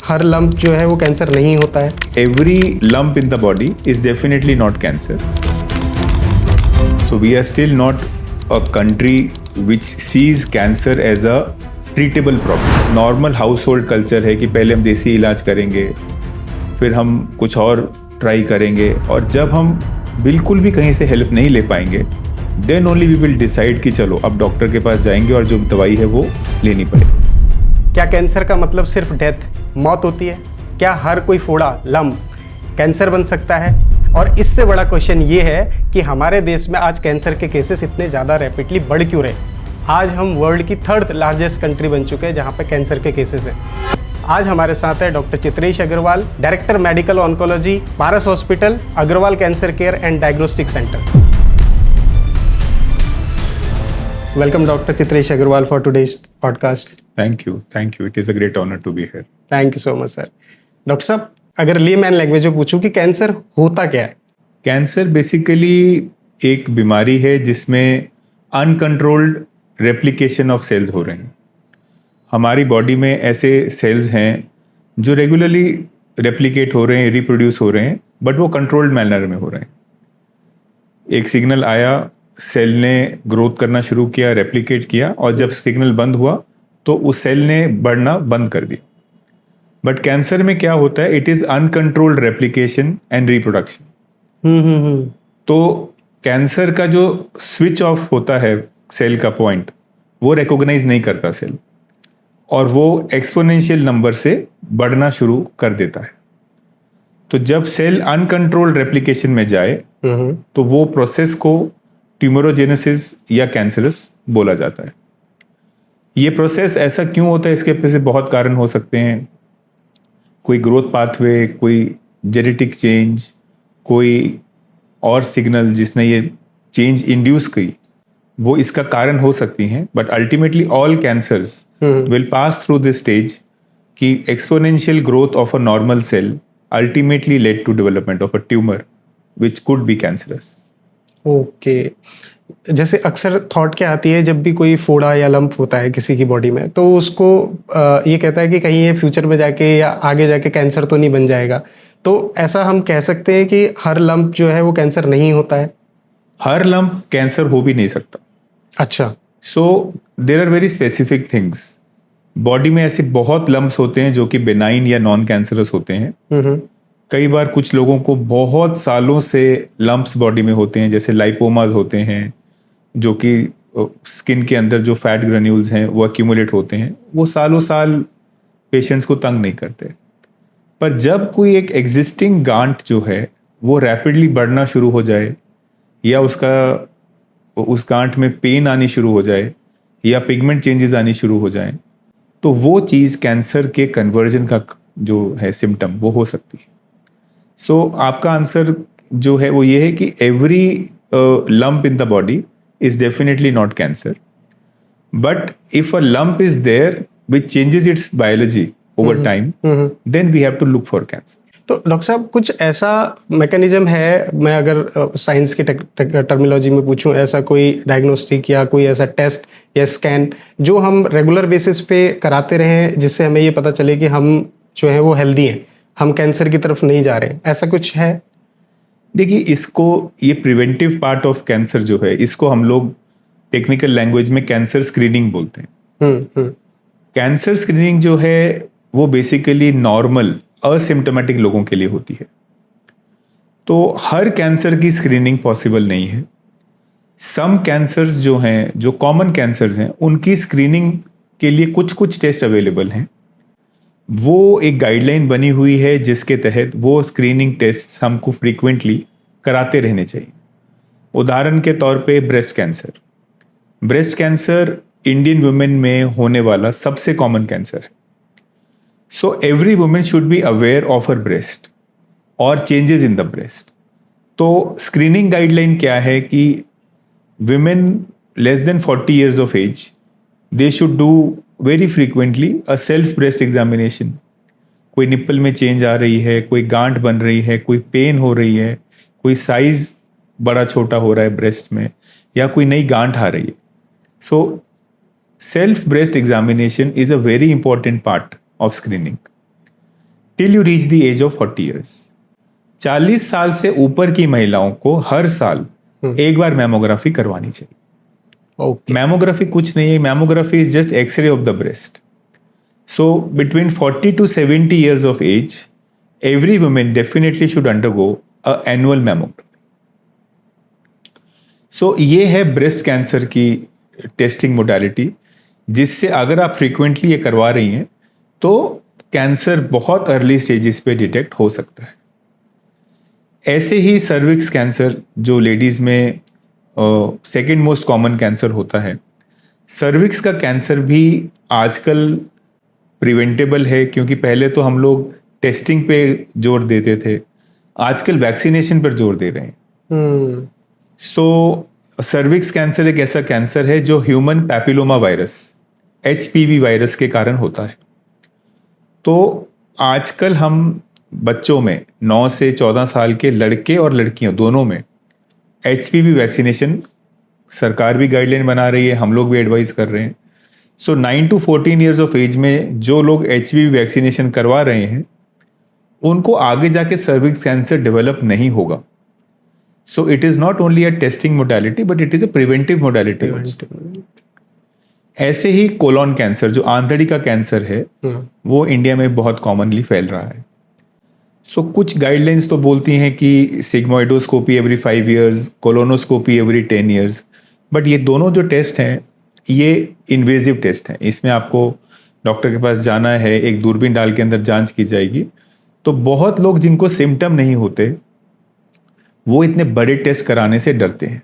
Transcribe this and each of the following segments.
हर lump जो है वो कैंसर नहीं होता है? Every lump in the body is definitely not cancer. So we are still not a country which sees cancer as a treatable problem. Normal household culture है कि पहले हम देसी इलाज करेंगे, फिर हम कुछ और ट्राई करेंगे, और जब हम बिल्कुल भी कहीं से हेल्प नहीं ले पाएंगे, then only we will decide कि चलो अब डॉक्टर के पास जाएंगे और जो दवाई है वो लेनी पड़ेगी। क्या कैंसर का मतलब सिर्फ डेथ, मौत होती है? क्या हर कोई फोड़ा, लंप कैंसर बन सकता है? और इससे बड़ा क्वेश्चन ये है कि हमारे देश में आज कैंसर के केसेस इतने ज़्यादा रैपिडली बढ़ क्यों रहे? आज हम वर्ल्ड की 3rd लार्जेस्ट कंट्री बन चुके हैं जहाँ पे कैंसर के केसेस हैं। आज हमारे साथ है doctor Chitresh Agarwal, director medical oncology, Paras hospital, Agarwal cancer care and diagnostic centre. Welcome, Dr. Chitresh Agarwal, for today's podcast. Thank you. It is a great honor to be here. Thank you so much, sir. Doctor साहब, अगर layman language में पूछूं कि cancer होता क्या है? Cancer basically एक बीमारी है जिसमें अनकंट्रोल्ड रेप्लिकेशन ऑफ सेल्स हो रहे हैं। हमारी बॉडी में ऐसे सेल्स हैं जो रेगुलरली रेप्लिकेट हो रहे हैं, रिप्रोड्यूस हो रहे हैं, बट वो कंट्रोल्ड मैनर में हो रहे हैं। एक सिग्नल आया, सेल ने ग्रोथ करना शुरू किया, रेप्लिकेट किया, और जब सिग्नल बंद हुआ तो उस सेल ने बढ़ना बंद कर दिया। बट कैंसर में क्या होता है, it is uncontrolled replication and reproduction. तो कैंसर का जो स्विच ऑफ होता है सेल का पॉइंट, वो रिकॉग्नाइज नहीं करता सेल, और वो एक्सपोनेंशियल नंबर से बढ़ना शुरू कर देता है। तो जब सेल अनकंट्रोल्ड रेप्लिकेशन में जाए तो वो प्रोसेस को ट्यूमरोजेनेसिस या कैंसरस बोला जाता है। ये प्रोसेस ऐसा क्यों होता है, इसके पीछे बहुत कारण हो सकते हैं। कोई ग्रोथ पाथवे, कोई जेनेटिक चेंज, कोई और सिग्नल जिसने ये चेंज इंड्यूस की, वो इसका कारण हो सकती हैं। But ultimately all cancers will pass through this stage कि exponential growth of a normal cell ultimately lead to development of a tumour which could be cancerous. Okay, जैसे अक्सर थॉट क्या आती है जब भी कोई फोड़ा या लंप होता है किसी की बॉडी में, तो उसको ये कहता है कि कहीं ये फ्यूचर में जाके या आगे जाके कैंसर तो नहीं बन जाएगा। तो ऐसा हम कह सकते हैं कि हर लंप जो है वो कैंसर नहीं होता है? हर लंप कैंसर हो भी नहीं सकता। अच्छा। So there are very specific things. Body में ऐसे बहुत लंप्स होते हैं जो कि बेनाइन या नॉन कैंसरस होते हैं। कई बार कुछ लोगों को बहुत सालों से लंप्स बॉडी में होते हैं, जैसे लाइपोमास होते हैं, जो कि स्किन के अंदर जो फैट ग्रेन्यूल्स हैं वो एक्यूमुलेट होते हैं। वो सालों साल पेशेंट्स को तंग नहीं करते। पर जब कोई एक एग्जिस्टिंग गांठ जो है वो रैपिडली बढ़ना शुरू हो जाए, या उस गांठ में पेन आनी शुरू हो जाए, या पिगमेंट चेंजेस आनी शुरू हो जाएं, तो वो चीज़ कैंसर के कन्वर्जन का जो है सिम्टम वो हो सकती है। सो आपका आंसर जो है वो ये है कि every lump in the body is definitely not cancer, but if a lump is there which changes its biology over time, then we have to look for cancer. तो डॉक्टर साहब, कुछ ऐसा मैकेनिज्म है, मैं अगर साइंस की terminology में पूछूं, ऐसा कोई डायग्नोस्टिक या कोई ऐसा टेस्ट या स्कैन जो हम रेगुलर बेसिस पे कराते रहें, जिससे हमें ये पता चले कि हम जो है वो हेल्दी हैं, हम कैंसर की तरफ नहीं जा रहे हैं? ऐसा कुछ है? देखिए, ये प्रिवेंटिव पार्ट ऑफ कैंसर जो है, इसको हम लोग टेक्निकल लैंग्वेज में कैंसर स्क्रीनिंग बोलते हैं। कैंसर स्क्रीनिंग जो है वो बेसिकली नॉर्मल असिम्टोमेटिक लोगों के लिए होती है। तो हर कैंसर की स्क्रीनिंग पॉसिबल नहीं है। सम कैंसर्स जो हैं, जो कॉमन कैंसर्स हैं, उनकी स्क्रीनिंग के लिए कुछ टेस्ट अवेलेबल हैं। वो एक गाइडलाइन बनी हुई है जिसके तहत वो स्क्रीनिंग टेस्ट हमको फ्रीक्वेंटली कराते रहने चाहिए। उदाहरण के तौर पे ब्रेस्ट कैंसर इंडियन वुमेन में होने वाला सबसे कॉमन कैंसर है। So every women should be aware of her breast और चेंजेस इन द ब्रेस्ट। तो स्क्रीनिंग गाइडलाइन क्या है कि women less than 40 years of age, they should do very frequently a self breast examination. कोई nipple में change आ रही है, कोई गांठ बन रही है, कोई पेन हो रही है, कोई साइज बड़ा छोटा हो रहा है ब्रेस्ट में, या कोई नई गांठ आ रही है। So self breast examination is a very important part of screening. Till you reach the age of 40 years. 40 साल से ऊपर की महिलाओं को हर साल एक बार मैमोग्राफी करवानी चाहिए। ओके। मैमोग्राफी कुछ नहीं है, mammography is just x-ray of the breast. So between 40 to 70 years of age, every woman definitely should undergo a annual mammography. सो ये है ब्रेस्ट कैंसर की टेस्टिंग मोडालिटी, जिससे अगर आप फ्रीक्वेंटली ये करवा रही हैं तो कैंसर बहुत अर्ली स्टेजेस पे डिटेक्ट हो सकता है। ऐसे ही सर्विक्स कैंसर जो लेडीज में सेकेंड मोस्ट कॉमन कैंसर होता है, सर्विक्स का कैंसर भी आजकल प्रिवेंटेबल है, क्योंकि पहले तो हम लोग टेस्टिंग पे जोर देते थे, आजकल वैक्सीनेशन पर जोर दे रहे हैं। सो सर्विक्स कैंसर एक ऐसा कैंसर है जो human papilloma virus HPV virus के कारण होता है। तो आजकल हम बच्चों में 9 से 14 साल के लड़के और लड़कियों दोनों में HPV वैक्सीनेशन सरकार भी गाइडलाइन बना रही है, हम लोग भी एडवाइस कर रहे हैं। सो 9 to 14 ईयर्स ऑफ एज में जो लोग HPV वैक्सीनेशन करवा रहे हैं उनको आगे जाके सर्विक्स कैंसर डेवलप नहीं होगा। So it is not only a testing modality but it is a preventive modality. ऐसे ही कोलोन कैंसर जो आंतड़ी का कैंसर है वो इंडिया में बहुत कॉमनली फैल रहा है। सो कुछ गाइडलाइंस तो बोलती हैं कि sigmoidoscopy every 5 years, colonoscopy every 10 years, but ये दोनों जो टेस्ट हैं ये इन्वेजिव टेस्ट हैं। इसमें आपको डॉक्टर के पास जाना है, एक दूरबीन डाल के अंदर जांच की जाएगी। तो बहुत लोग जिनको सिम्टम नहीं होते वो इतने बड़े टेस्ट कराने से डरते हैं।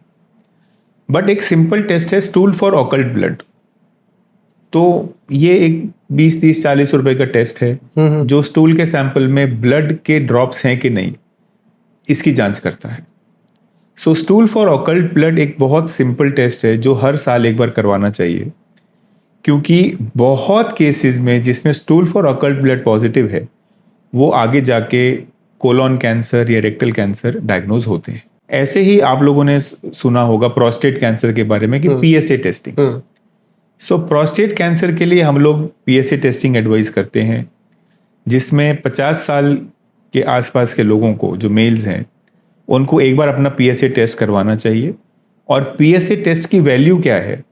बट एक सिंपल टेस्ट है स्टूल फॉर ऑकल्ट ब्लड। तो ये एक 20, 30, 40 रुपए का टेस्ट है जो स्टूल के सैंपल में ब्लड के ड्रॉप्स हैं कि नहीं इसकी जांच करता है। सो स्टूल फॉर ऑकल्ट ब्लड एक बहुत सिंपल टेस्ट है जो हर साल एक बार करवाना चाहिए, क्योंकि बहुत केसेस में जिसमें stool for occult blood positive है वो आगे जाके कोलोन कैंसर या रेक्टल कैंसर डायग्नोज होते हैं। ऐसे ही आप लोगों ने सुना होगा प्रोस्टेट कैंसर के बारे में कि PSA टेस्टिंग। सो प्रोस्टेट कैंसर के लिए हम लोग PSA टेस्टिंग एडवाइस करते हैं, जिसमें 50 साल के आसपास के लोगों को जो मेल्स हैं उनको एक बार अपना PSA टेस्ट करवाना चाहिए। और PSA टेस्ट की वैल्यू क्या है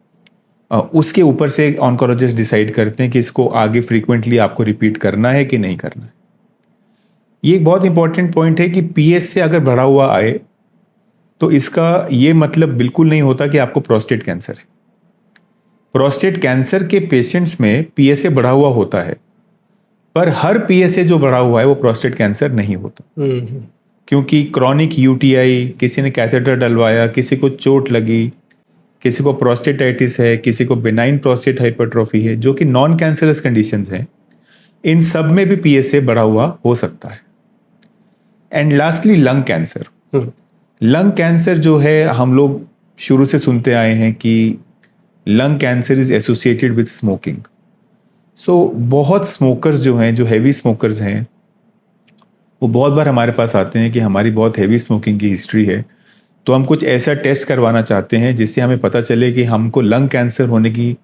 उसके ऊपर से ऑन्कोलॉजिस्ट डिसाइड करते हैं कि इसको आगे फ्रीक्वेंटली आपको रिपीट करना है कि नहीं करना है। ये एक बहुत इंपॉर्टेंट पॉइंट है कि PSA अगर बढ़ा हुआ आए तो इसका ये मतलब बिल्कुल नहीं होता कि आपको प्रोस्टेट कैंसर है। प्रोस्टेट कैंसर के पेशेंट्स में PSA बढ़ा हुआ होता है, पर हर PSA जो बढ़ा हुआ है वो प्रोस्टेट कैंसर नहीं होता। क्योंकि क्रॉनिक UTI, किसी ने कैथेटर डलवाया, किसी को चोट लगी, किसी को प्रोस्टेटाइटिस है, किसी को बेनाइन प्रोस्टेट हाइपरट्रॉफी है, जो कि नॉन कैंसरस कंडीशंस हैं, इन सब में भी PSA बढ़ा हुआ हो सकता है। And lastly lung cancer. Lung cancer जो है हम लोग शुरू से सुनते आए हैं कि lung cancer is associated with smoking. So बहुत स्मोकर्स जो हैं, जो हैवी स्मोकर्स हैं, वो बहुत बार हमारे पास आते हैं कि हमारी बहुत हैवी स्मोकिंग की हिस्ट्री है, तो हम कुछ ऐसा टेस्ट करवाना चाहते हैं जिससे हमें पता चले कि हमको लंग कैंसर होने की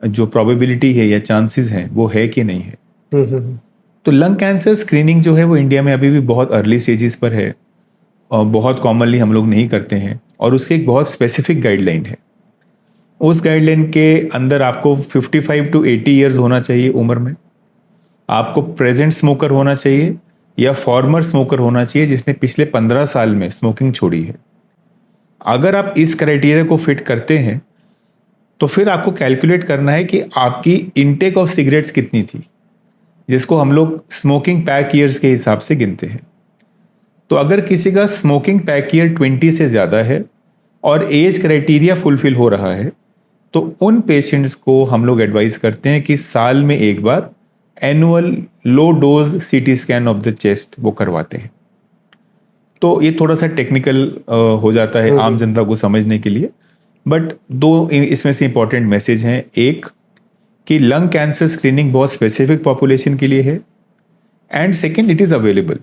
जो प्रोबेबिलिटी है या चांसेस हैं वो है कि नहीं है। तो लंग कैंसर स्क्रीनिंग जो है वो इंडिया में अभी भी बहुत अर्ली स्टेजेस पर है और बहुत कॉमनली हम लोग नहीं करते हैं, और उसकी एक बहुत स्पेसिफिक गाइडलाइन है। उस गाइडलाइन के अंदर आपको 55 to 80 ईयर्स होना चाहिए उम्र में, आपको प्रेजेंट स्मोकर होना चाहिए या फॉर्मर स्मोकर होना चाहिए जिसने पिछले 15 साल में स्मोकिंग छोड़ी है। अगर आप इस क्राइटेरिया को फिट करते हैं तो फिर आपको कैलकुलेट करना है कि आपकी इनटेक ऑफ सिगरेट्स कितनी थी, जिसको हम लोग स्मोकिंग पैक ईयर्स के हिसाब से गिनते हैं। तो अगर किसी का स्मोकिंग पैक ईयर 20 से ज़्यादा है और एज क्राइटेरिया फुलफिल हो रहा है, तो उन पेशेंट्स को हम लोग एडवाइस करते हैं कि साल में एक बार annual low dose CT scan of the chest वो करवाते हैं। तो ये थोड़ा सा टेक्निकल हो जाता है आम जनता को समझने के लिए, बट 2 इसमें से इंपॉर्टेंट मैसेज हैं। एक कि लंग कैंसर स्क्रीनिंग बहुत स्पेसिफिक पॉपुलेशन के लिए है, and second it is available.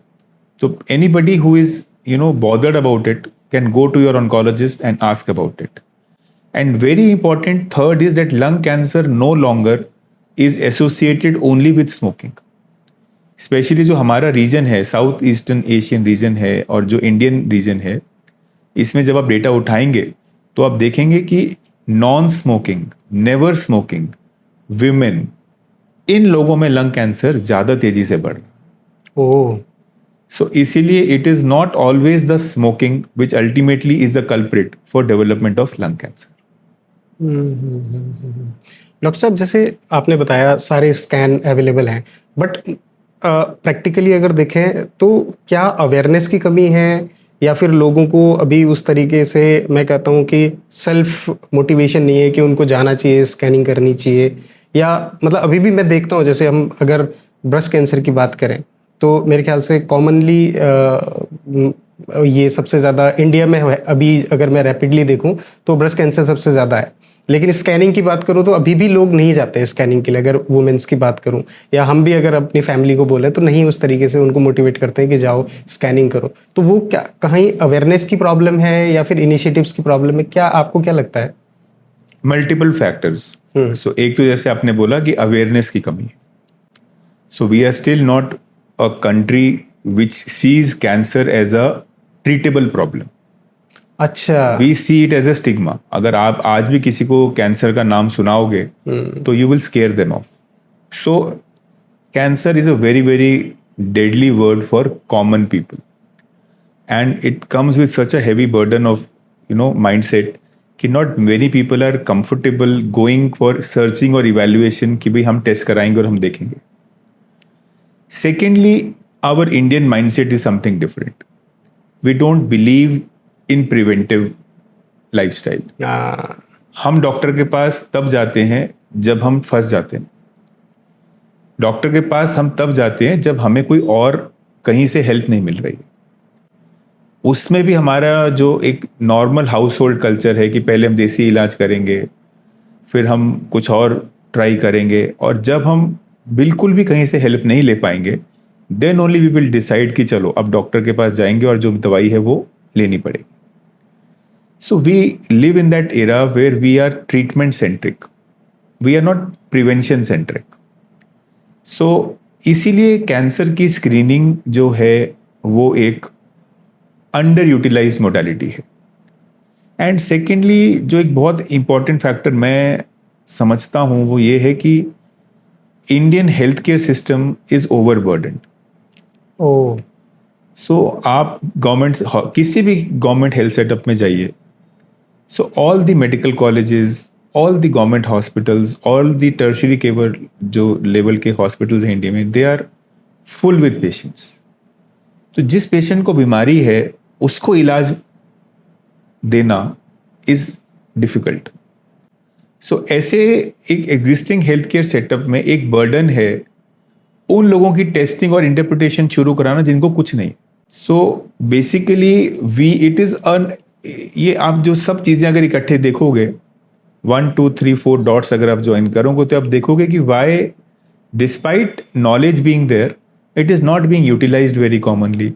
तो anybody who is bothered about it can go to your oncologist and ask about it. And very important third is that lung cancer no longer is associated only with smoking. Specially जो हमारा reason है, south eastern Asian region है और जो Indian reason है, इसमें जब आप डेटा उठाएंगे तो आप देखेंगे कि non smoking, never smoking, women, इन लोगों में लंग कैंसर ज़्यादा तेजी से बढ़ रहा है। ओह, सो इसीलिए it is not always the smoking which ultimately is the culprit for development of lung cancer. Doctor साहब, जैसे आपने बताया सारे स्कैन अवेलेबल हैं, बट प्रैक्टिकली अगर देखें तो क्या अवेयरनेस की कमी है, या फिर लोगों को अभी उस तरीके से, मैं कहता हूँ कि सेल्फ मोटिवेशन नहीं है कि उनको जाना चाहिए, स्कैनिंग करनी चाहिए, या मतलब अभी भी मैं देखता हूँ, जैसे हम अगर ब्रेस्ट कैंसर की बात करें तो मेरे ख्याल से कॉमनली ये सबसे ज़्यादा इंडिया में है। अभी अगर मैं रैपिडली देखूं तो ब्रेस्ट कैंसर सबसे ज़्यादा है, लेकिन स्कैनिंग की बात करूं तो अभी भी लोग नहीं जाते स्कैनिंग के लिए। अगर वुमेन्स की बात करूं, या हम भी अगर अपनी फैमिली को बोले तो नहीं उस तरीके से उनको मोटिवेट करते हैं कि जाओ स्कैनिंग करो। तो वो क्या कहीं अवेयरनेस की प्रॉब्लम है या फिर इनिशिएटिव्स की प्रॉब्लम है, क्या आपको क्या लगता है? Multiple factors. सो एक तो जैसे आपने बोला कि अवेयरनेस की कमी है। So we are still not a country which sees cancer as a treatable problem. अच्छा, we see it as a stigma. अगर आप आज भी किसी को कैंसर का नाम सुनाओगे तो you will scare them off. So cancer is a very very deadly word for common people, and it comes with such a heavy burden of mindset कि not many people are comfortable going for searching और evaluation कि भाई हम test कराएंगे और हम देखेंगे। Secondly, our Indian mindset is something different. We don't believe in preventive lifestyle. हम डॉक्टर के पास तब जाते हैं जब हम फंस जाते हैं। डॉक्टर के पास हम तब जाते हैं जब हमें कोई और कहीं से हेल्प नहीं मिल रही। उसमें भी हमारा जो एक नॉर्मल हाउस होल्ड कल्चर है कि पहले हम देसी इलाज करेंगे, फिर हम कुछ और ट्राई करेंगे, और जब हम बिल्कुल भी कहीं से हेल्प नहीं ले पाएंगे then only we will decide कि चलो अब डॉक्टर के पास जाएंगे और जो दवाई है वो लेनी पड़ेगी। So we live in that era where we are treatment centric, we are not prevention centric. So इसीलिए कैंसर की स्क्रीनिंग जो है वो एक अंडर यूटिलाइज्ड मोडालिटी है। एंड सेकेंडली, जो एक बहुत इंपॉर्टेंट फैक्टर मैं समझता हूँ वो ये है कि Indian health care system is overburdened. Oh, so आप गवर्नमेंट, किसी भी गवर्नमेंट हेल्थ सेटअप में जाइए, so all the medical colleges, all the government hospitals, all the tertiary केवल जो लेवल के हॉस्पिटल्स हैं इंडिया में, they are full with patients. तो जिस पेशेंट को बीमारी है उसको इलाज देना इज डिफिकल्ट। सो ऐसे एक एग्जिस्टिंग हेल्थ केयर सेटअप में एक बर्डन है उन लोगों की टेस्टिंग और इंटरप्रिटेशन शुरू कराना जिनको कुछ नहीं। So basically we it is अन, ये आप जो सब चीज़ें अगर इकट्ठे देखोगे, 1 2 3 4 डॉट्स अगर आप ज्वाइन करोगे तो आप देखोगे कि why despite knowledge being there it is not being utilised very commonly.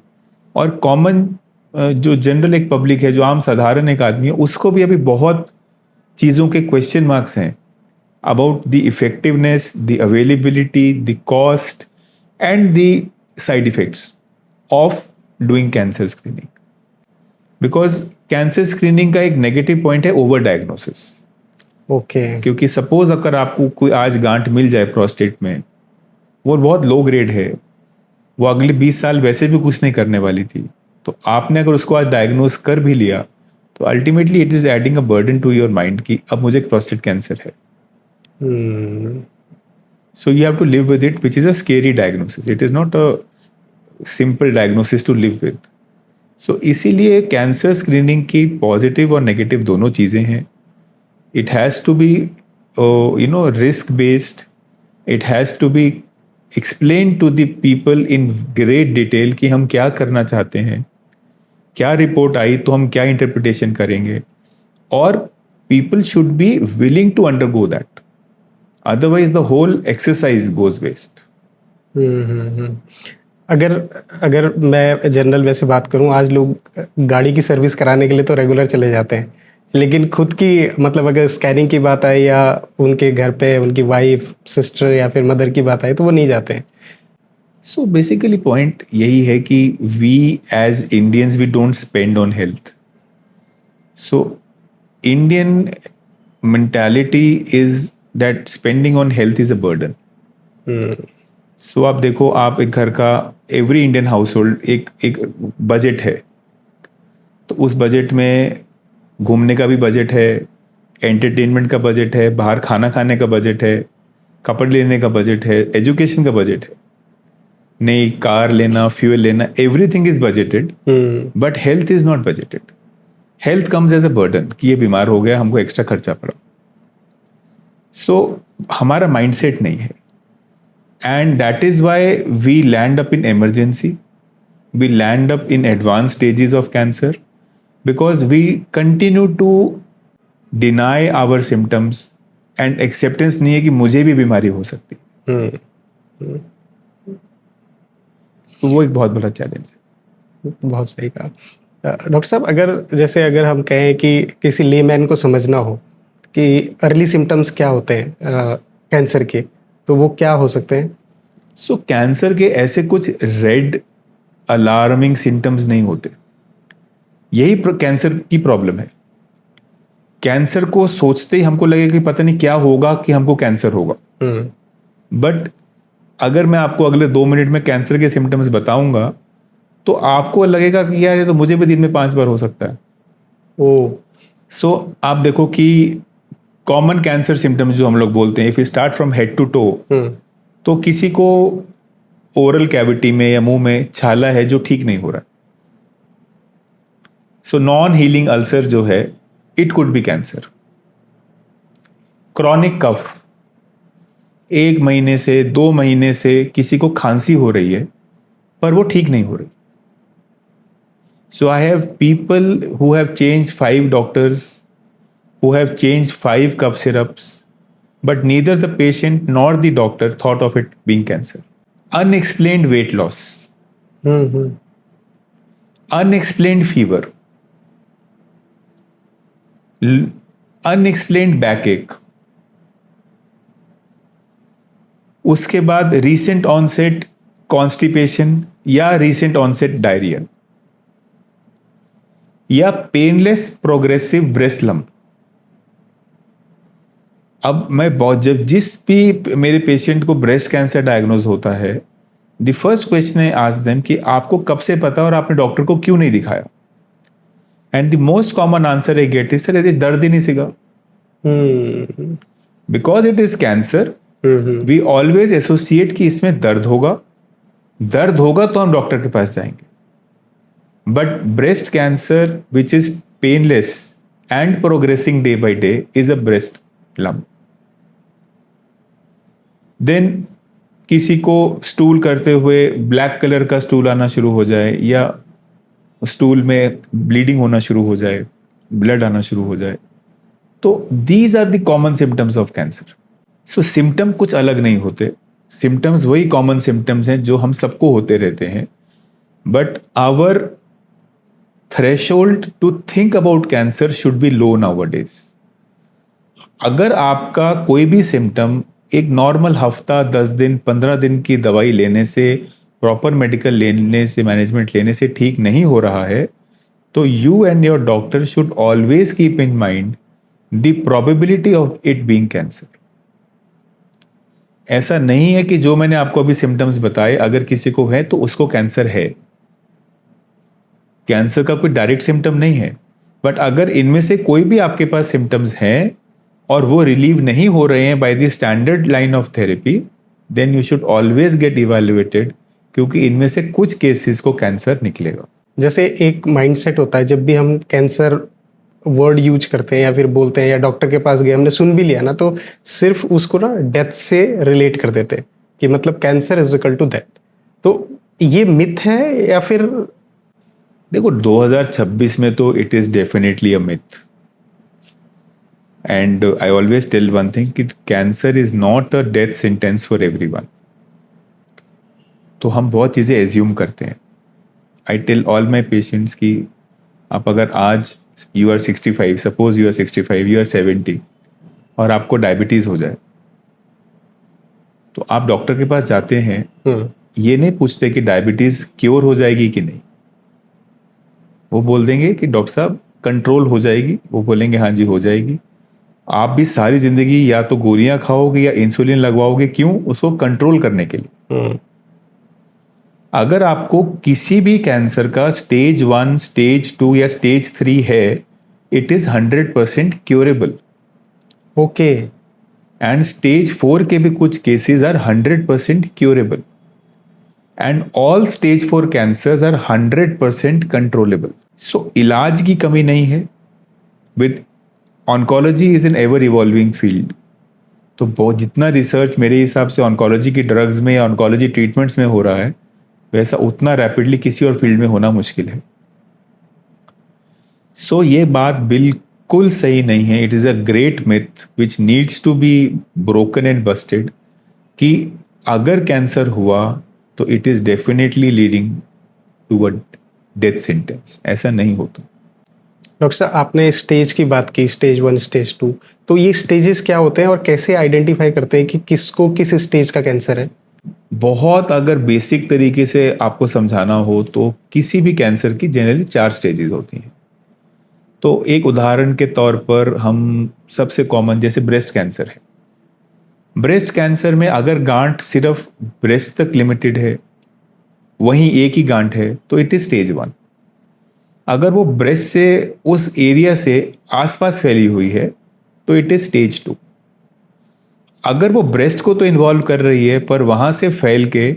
और कॉमन जो जनरल एक पब्लिक है, जो आम साधारण एक आदमी है, उसको भी अभी बहुत चीज़ों के क्वेश्चन मार्क्स हैं about the effectiveness, the availability, the cost and the side effects of doing cancer screening. Because cancer screening का एक नेगेटिव पॉइंट है ओवर डायग्नोसिस। ओके, क्योंकि सपोज अगर आपको कोई आज गांठ मिल जाए प्रोस्टेट में, वो बहुत लो ग्रेड है, वो अगले 20 साल वैसे भी कुछ नहीं करने वाली थी, तो आपने अगर उसको आज डायग्नोस कर भी लिया तो ultimately it is adding a burden to your mind कि अब मुझे प्रोस्टेट कैंसर है। So you have to live with it, which is a scary diagnosis. It is not a simple diagnosis to live with. So इसीलिए cancer screening की positive और negative दोनों चीज़ें हैं। It has to be risk based. It has to be explained to the people in great detail कि हम क्या करना चाहते हैं, क्या रिपोर्ट आई तो हम क्या इंटरप्रिटेशन करेंगे, और people should be willing to undergo that. Otherwise the whole exercise goes waste. अगर मैं जनरल वैसे बात करूं, आज लोग गाड़ी की सर्विस कराने के लिए तो रेगुलर चले जाते हैं, लेकिन खुद की मतलब अगर स्कैनिंग की बात आए या उनके घर पे उनकी वाइफ, सिस्टर या फिर मदर की बात आए तो वो नहीं जाते हैं। सो बेसिकली पॉइंट यही है कि we as Indians we don't spend on health. So Indian mentality is that spending on health is a burden. So आप देखो, आप एक घर का, एवरी इंडियन हाउस होल्ड एक बजट है. तो उस बजट में घूमने का भी बजट है, एंटरटेनमेंट का बजट है, बाहर खाना खाने का बजट है, कपड़े लेने का बजट है, एजुकेशन का बजट है, नई कार लेना, फ्यूल लेना, everything is budgeted. But health is not budgeted. Health comes as a burden कि ये बीमार हो गया, हमको एक्स्ट्रा खर्चा पड़ा. सो हमारा माइंडसेट नहीं है. And that is why we land up in emergency, we land up in advance stages of cancer, because we continue to deny our symptoms and acceptance नहीं है कि मुझे भी बीमारी हो सकती. तो वो एक बहुत बड़ा चैलेंज है. बहुत सही कहा. डॉक्टर साहब, अगर हम कहें कि किसी लेमैन को समझना हो कि अर्ली सिम्टम्स क्या होते हैं कैंसर के, तो वो क्या हो सकते हैं? सो कैंसर के ऐसे कुछ रेड अलार्मिंग सिम्टम्स नहीं होते. यही कैंसर की प्रॉब्लम है. कैंसर को सोचते ही हमको लगेगा कि पता नहीं क्या होगा कि हमको कैंसर होगा. बट अगर मैं आपको अगले 2 मिनट में कैंसर के सिम्टम्स बताऊंगा तो आपको लगेगा कि यार ये तो मुझे भी दिन में 5 बार हो सकता है. सो आप देखो कि कॉमन कैंसर सिम्टम्स जो हम लोग बोलते हैं, if you start from head to toe, तो किसी को ओरल कैविटी में या मुंह में छाला है जो ठीक नहीं हो रहा. सो नॉन हीलिंग अल्सर जो है, it could be cancer. Chronic cough, 1 महीने से 2 महीने से किसी को खांसी हो रही है पर वो ठीक नहीं हो रही. So I have people who have changed 5 doctors, who have changed 5 cough syrups, but neither the patient nor the doctor thought of it being cancer. Unexplained weight loss, unexplained fever, unexplained backache, उसके बाद recent onset constipation या recent onset diarrhoea, या painless progressive breast lump. अब मैं जिस भी मेरे patient को ब्रेस्ट कैंसर डायग्नोज होता है, the first question I ask them कि आपको कब से पता और आपने डॉक्टर को क्यों नहीं दिखाया. And the most common answer I get is, sir, it is दर्द ही नहीं सीखा. Because it is cancer, we always associate कि इसमें दर्द होगा तो हम डॉक्टर के पास जाएंगे. But breast cancer, which is painless and progressing day by day, is a breast lump. Then किसी को स्टूल करते हुए ब्लैक कलर का स्टूल आना शुरू हो जाए, या स्टूल में ब्लीडिंग होना शुरू हो जाए, ब्लड आना शुरू हो जाए, तो these are the common symptoms of cancer. So symptom कुछ अलग नहीं होते. सिम्टम्स वही कॉमन सिम्टम्स हैं जो हम सबको होते रहते हैं. But our threshold to think about cancer should be low nowadays. अगर आपका कोई भी सिम्टम एक नॉर्मल हफ्ता, 10 दिन, 15 दिन की दवाई लेने से, प्रॉपर मेडिकल लेने से, मैनेजमेंट लेने से ठीक नहीं हो रहा है, तो you and your doctor should always keep in mind the probability of it being cancer. ऐसा नहीं है कि जो मैंने आपको अभी सिम्टम्स बताए अगर किसी को है तो उसको कैंसर है. कैंसर का कोई डायरेक्ट सिम्टम नहीं है. बट अगर इनमें से कोई भी आपके पास सिम्टम्स हैं और वो रिलीव नहीं हो रहे हैं by the standard line of therapy, then you should always get evaluated, क्योंकि इनमें से कुछ केसेस को कैंसर निकलेगा. जैसे एक माइंडसेट होता है, जब भी हम कैंसर वर्ड यूज करते हैं या फिर बोलते हैं या डॉक्टर के पास गए, हमने सुन भी लिया ना, तो सिर्फ उसको ना डेथ से रिलेट कर देते हैं कि मतलब cancer is equal to death. तो ये मिथ है या फिर? देखो, 2026 में तो it is definitely a myth. And I always tell one thing कि cancer is not a death sentence for everyone. तो हम बहुत चीज़ें एज्यूम करते हैं. I tell all my patients कि आप अगर आज you are 65, suppose you are 65, you are 70 और आपको डायबिटीज़ हो जाए, तो आप डॉक्टर के पास जाते हैं ये नहीं पूछते कि डायबिटीज क्योर हो जाएगी कि नहीं। वो बोल देंगे कि डॉक्टर साहब कंट्रोल हो जाएगी, वो बोलेंगे हाँ जी हो जाएगी। आप भी सारी जिंदगी या तो गोलियां खाओगे या इंसुलिन लगवाओगे, क्यों? उसको कंट्रोल करने के लिए। अगर आपको किसी भी कैंसर का स्टेज 1, स्टेज 2 या स्टेज 3 है, it is 100% curable. Okay. And stage 4 के भी कुछ cases are 100% curable, and all stage 4 cancers are 100% controllable. So इलाज की कमी नहीं है। With oncology is an ever evolving field, तो बहुत जितना रिसर्च मेरे हिसाब से ऑन्कोलॉजी की ड्रग्स में या ऑन्कोलॉजी ट्रीटमेंट्स में हो रहा है, वैसा उतना रैपिडली किसी और फील्ड में होना मुश्किल है। सो ये बात बिल्कुल सही नहीं है। It is a great myth which needs to be broken and busted, कि अगर कैंसर हुआ तो it is definitely leading to a death sentence. ऐसा नहीं होता। डॉक्टर साहब, आपने स्टेज की बात की, स्टेज 1, स्टेज 2, तो ये स्टेजेस क्या होते हैं और कैसे आइडेंटिफाई करते हैं कि किसको किस स्टेज का कैंसर है? बहुत अगर बेसिक तरीके से आपको समझाना हो तो किसी भी कैंसर की जनरली 4 स्टेजेस होती हैं। तो एक उदाहरण के तौर पर हम सबसे कॉमन जैसे ब्रेस्ट कैंसर है। ब्रेस्ट कैंसर में अगर गांठ सिर्फ ब्रेस्ट तक लिमिटेड है, वहीं एक ही गांठ है, तो इट इज स्टेज 1। अगर वो ब्रेस्ट से उस एरिया से आसपास फैली हुई है तो इट इज स्टेज 2। अगर वो ब्रेस्ट को तो इन्वॉल्व कर रही है पर वहां से फैल के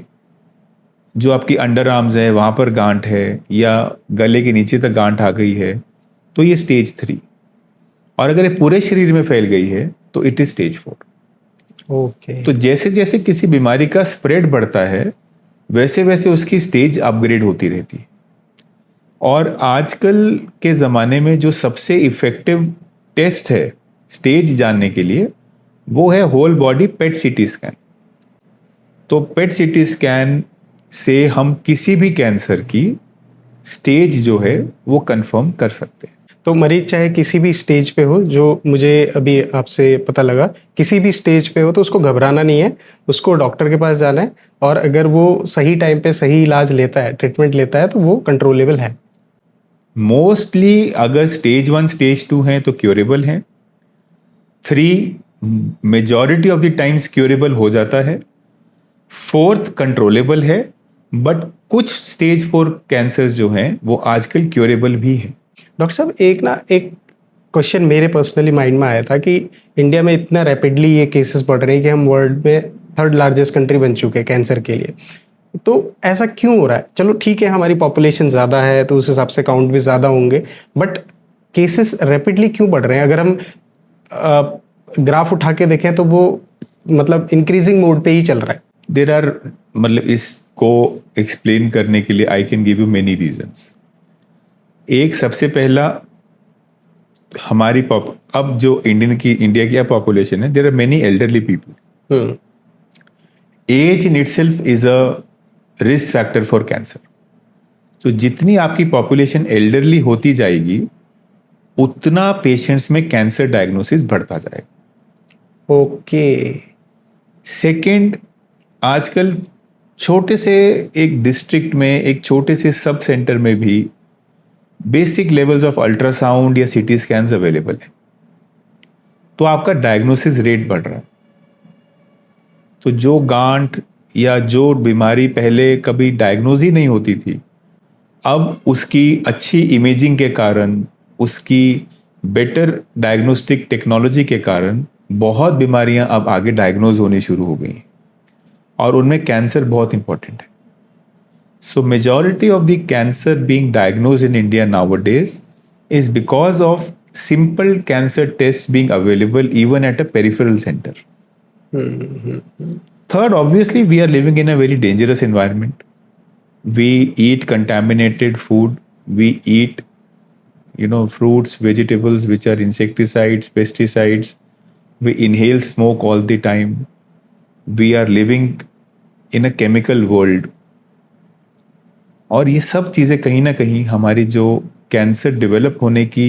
जो आपकी अंडर आर्म्स है वहां पर गांठ है या गले के नीचे तक गांठ आ गई है, तो ये स्टेज 3। और अगर ये पूरे शरीर में फैल गई है तो इट इज स्टेज 4। ओके। तो जैसे जैसे किसी बीमारी का स्प्रेड बढ़ता है, वैसे वैसे उसकी स्टेज अपग्रेड होती रहती है। और आजकल के ज़माने में जो सबसे इफेक्टिव टेस्ट है स्टेज जानने के लिए, वो है होल बॉडी पेट सीटी स्कैन। तो पेट सीटी स्कैन से हम किसी भी कैंसर की स्टेज जो है वो कंफर्म कर सकते हैं। तो मरीज चाहे किसी भी स्टेज पे हो, जो मुझे अभी आपसे पता लगा, किसी भी स्टेज पे हो तो उसको घबराना नहीं है, उसको डॉक्टर के पास जाना है, और अगर वो सही टाइम पे सही इलाज लेता है, ट्रीटमेंट लेता है, तो वो कंट्रोलेबल है। मोस्टली अगर स्टेज 1, स्टेज 2 हैं तो क्योरेबल हैं। 3 majority of the times curable हो जाता है। 4th कंट्रोलेबल है, बट कुछ स्टेज 4 कैंसर्स जो हैं वो आजकल क्योरेबल भी हैं। डॉक्टर साहब, एक क्वेश्चन मेरे पर्सनली माइंड में आया था कि इंडिया में इतना रैपिडली ये केसेस बढ़ रहे हैं कि हम वर्ल्ड में 3rd लार्जेस्ट कंट्री बन चुके हैं कैंसर के लिए। तो ऐसा क्यों हो रहा है? चलो ठीक है, हमारी पॉपुलेशन ज़्यादा है तो उस हिसाब से काउंट भी ज़्यादा होंगे, बट केसेस रैपिडली क्यों बढ़ रहे हैं? अगर हम ग्राफ उठा के देखें तो वो मतलब इंक्रीजिंग मोड पे ही चल रहा है। देर आर मतलब इसको एक्सप्लेन करने के लिए I can give you many reasons. एक सबसे पहला, हमारी अब जो इंडिया की पॉपुलेशन है, there are many elderly people. Age in itself is a risk factor for cancer. तो जितनी आपकी पॉपुलेशन एल्डरली होती जाएगी, उतना पेशेंट्स में कैंसर डायग्नोसिस बढ़ता जाएगा। ओके। सेकंड, आजकल छोटे से एक डिस्ट्रिक्ट में, एक छोटे से सब सेंटर में भी बेसिक लेवल्स ऑफ अल्ट्रासाउंड या सीटी स्कैन्स अवेलेबल है, तो आपका डायग्नोसिस रेट बढ़ रहा है। तो जो गांठ या जो बीमारी पहले कभी डायग्नोज ही नहीं होती थी, अब उसकी अच्छी इमेजिंग के कारण, उसकी बेटर डायग्नोस्टिक टेक्नोलॉजी के कारण बहुत बीमारियां अब आगे डायग्नोज होनी शुरू हो गई हैं, और उनमें कैंसर बहुत इंपॉर्टेंट है। So majority of the cancer being diagnose in India nowadays is because of simple cancer test being available even at a peripheral centre. Third, obviously, we are living in a very dangerous environment. We eat contaminated food. We eat, fruits, vegetables which are insecticides, pesticides. We inhale smoke all the time. We are living in a chemical world. और ये सब चीज़ें कहीं ना कहीं हमारी जो cancer develop होने की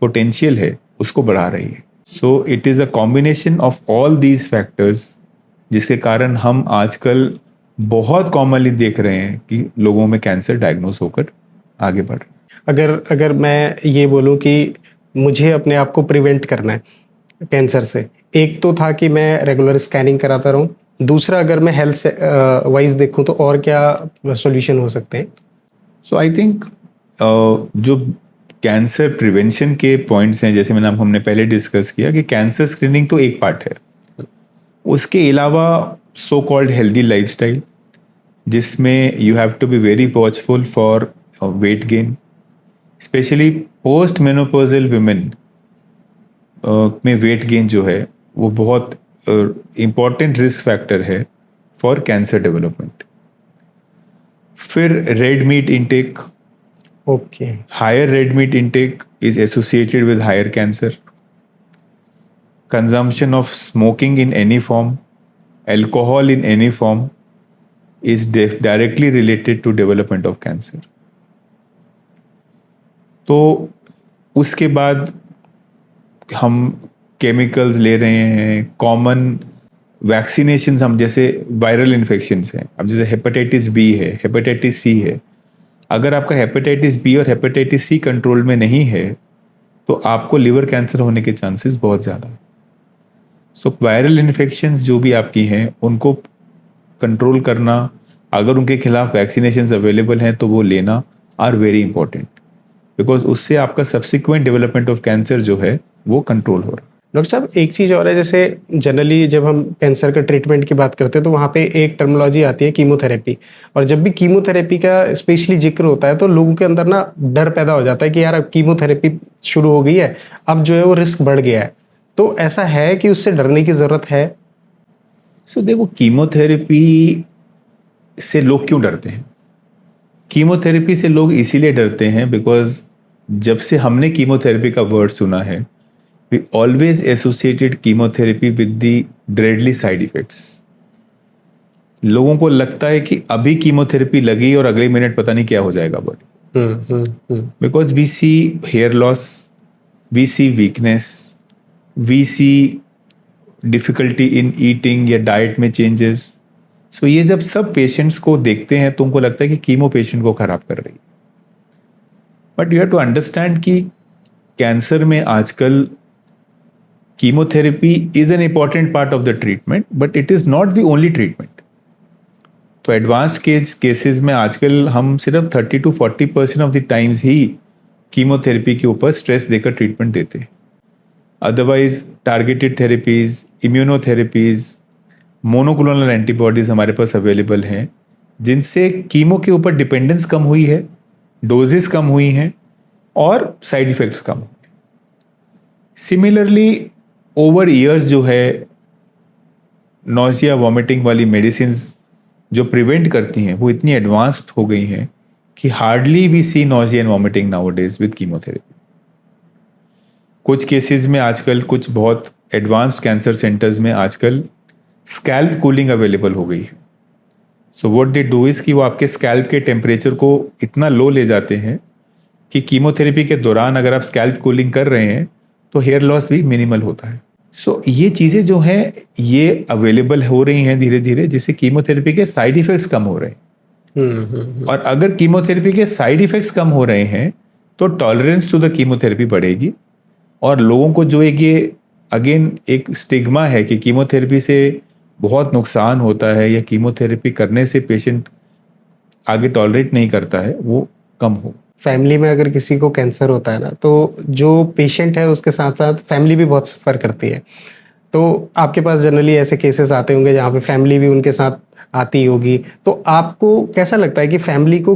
पोटेंशियल है उसको बढ़ा रही है। So it is a combination of all these factors जिसके कारण हम आजकल बहुत कॉमनली देख रहे हैं कि लोगों में कैंसर डायग्नोस होकर आगे बढ़ रहे हैं। अगर मैं ये बोलूँ कि मुझे अपने आप को प्रिवेंट करना है कैंसर से, एक तो था कि मैं रेगुलर स्कैनिंग कराता रहूँ, दूसरा अगर मैं हेल्थ वाइज देखूँ तो और क्या सॉल्यूशन हो सकते हैं? सो आई थिंक जो कैंसर प्रिवेंशन के पॉइंट्स हैं, जैसे हमने पहले डिस्कस किया कि कैंसर स्क्रीनिंग तो एक पार्ट है, उसके अलावा सो कॉल्ड हेल्दी लाइफस्टाइल, जिसमें you have to be very watchful for weight gain, specially post menopausal women में वेट गेन जो है वो बहुत इम्पॉर्टेंट रिस्क फैक्टर है फॉर कैंसर डेवलपमेंट। फिर red meat intake, okay, higher red meat intake is associated with higher cancer. Consumption of smoking in any form, alcohol in any form is directly related to development of cancer. तो उसके बाद हम chemicals ले रहे हैं, common vaccination, हम जैसे viral infections हैं, अब जैसे हेपेटाइटिस बी है, हेपेटाइटिस सी है, अगर आपका हेपेटाइटिस बी और हेपेटाइटिस सी कंट्रोल में नहीं है तो आपको लिवर कैंसर होने के चांसेस बहुत ज़्यादा है। सो वायरल इन्फेक्शंस जो भी आपकी हैं उनको कंट्रोल करना, अगर उनके खिलाफ वैक्सीनेशन अवेलेबल हैं तो वो लेना आर वेरी इंपॉर्टेंट, बिकॉज उससे आपका सब्सिक्वेंट डेवलपमेंट ऑफ कैंसर जो है वो कंट्रोल हो रहा है। डॉक्टर साहब एक चीज़ और है, जैसे जनरली जब हम कैंसर का ट्रीटमेंट की बात करते हैं तो वहाँ पे एक टर्मिनोलॉजी आती है कीमोथेरेपी, और जब भी कीमोथेरेपी का स्पेशली जिक्र होता है तो लोगों के अंदर ना डर पैदा हो जाता है कि यार अब कीमोथेरेपी शुरू हो गई है, अब जो है वो रिस्क बढ़ गया है, तो ऐसा है कि उससे डरने की ज़रूरत है? सो देखो, कीमोथेरेपी से लोग क्यों डरते हैं? कीमोथेरेपी से लोग इसीलिए डरते हैं बिकॉज जब से हमने कीमोथेरेपी का वर्ड सुना है, we always associated chemotherapy with the dreadly side effects. लोगों को लगता है कि अभी कीमोथेरेपी लगी और अगले मिनट पता नहीं क्या हो जाएगा body, because we see hair loss, we see weakness, we see difficulty in eating या डाइट में चेंजेस। सो ये जब सब पेशेंट्स को देखते हैं तो उनको लगता है कि कीमो पेशेंट को खराब कर रही है। But you have to understand कि कैंसर में आजकल chemotherapy is an important part of the treatment, but it is not the only treatment. तो एडवांस्ड केसेस में आजकल हम सिर्फ 30 to 40% ऑफ द टाइम्स ही कीमोथेरेपी के ऊपर स्ट्रेस देकर ट्रीटमेंट देते हैं। Otherwise targeted therapies, immunotherapies, monoclonal antibodies हमारे पास अवेलेबल हैं, जिनसे कीमो के ऊपर डिपेंडेंस कम हुई है, डोजेस कम हुई हैं और साइड इफेक्ट्स कम हुए। सिमिलरली ओवर ईयर्स जो है नोजिया वॉमिटिंग वाली मेडिसिन जो प्रिवेंट करती हैं वो इतनी एडवांस्ड हो गई हैं कि hardly we see nausea and vomiting nowadays with chemotherapy. कुछ केसेस में आजकल कुछ बहुत एडवांस्ड कैंसर सेंटर्स में आजकल स्कैल्प कूलिंग अवेलेबल हो गई है। So what they do is कि वो आपके स्कैल्प के टेम्परेचर को इतना लो ले जाते हैं कि कीमोथेरेपी के दौरान अगर आप स्कैल्प कूलिंग कर रहे हैं तो हेयर लॉस भी मिनिमल होता है। सो ये चीज़ें जो हैं ये अवेलेबल हो रही हैं धीरे धीरे, जिससे कीमोथेरेपी के साइड इफेक्ट्स कम हो रहे हैं। और अगर कीमोथेरेपी के साइड इफेक्ट्स कम हो रहे हैं तो टॉलरेंस टू द कीमोथेरेपी बढ़ेगी, और लोगों को जो एक ये अगेन एक स्टिग्मा है कि कीमोथेरेपी से बहुत नुकसान होता है या कीमोथेरेपी करने से पेशेंट आगे टॉलरेट नहीं करता है, वो कम हो। फैमिली में अगर किसी को कैंसर होता है ना, तो जो पेशेंट है उसके साथ साथ फैमिली भी बहुत सफ़र करती है, तो आपके पास जनरली ऐसे केसेस आते होंगे जहाँ पे फैमिली भी उनके साथ आती होगी, तो आपको कैसा लगता है कि फैमिली को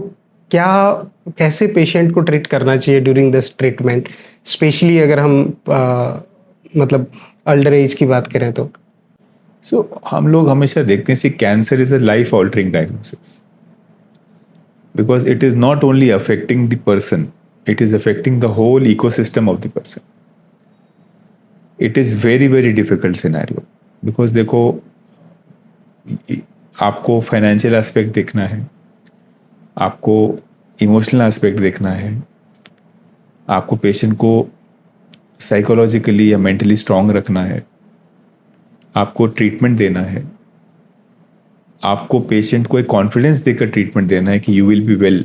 कैसे पेशेंट को ट्रीट करना चाहिए ड्यूरिंग दिस ट्रीटमेंट, स्पेशली अगर हम मतलब अल्डर एज की बात करें तो? हम लोग हमेशा देखते हैं कि cancer is a life altering diagnosis, because it is not only affecting the person, it is affecting the whole ecosystem of the person. It is very very difficult scenario, because देखो आपको फाइनेंशियल एस्पेक्ट देखना है, आपको emotional aspect देखना है, आपको patient को psychologically या मेंटली स्ट्रांग रखना है, आपको ट्रीटमेंट देना है, आपको पेशेंट को एक कॉन्फिडेंस देकर ट्रीटमेंट देना है कि यू विल बी वेल।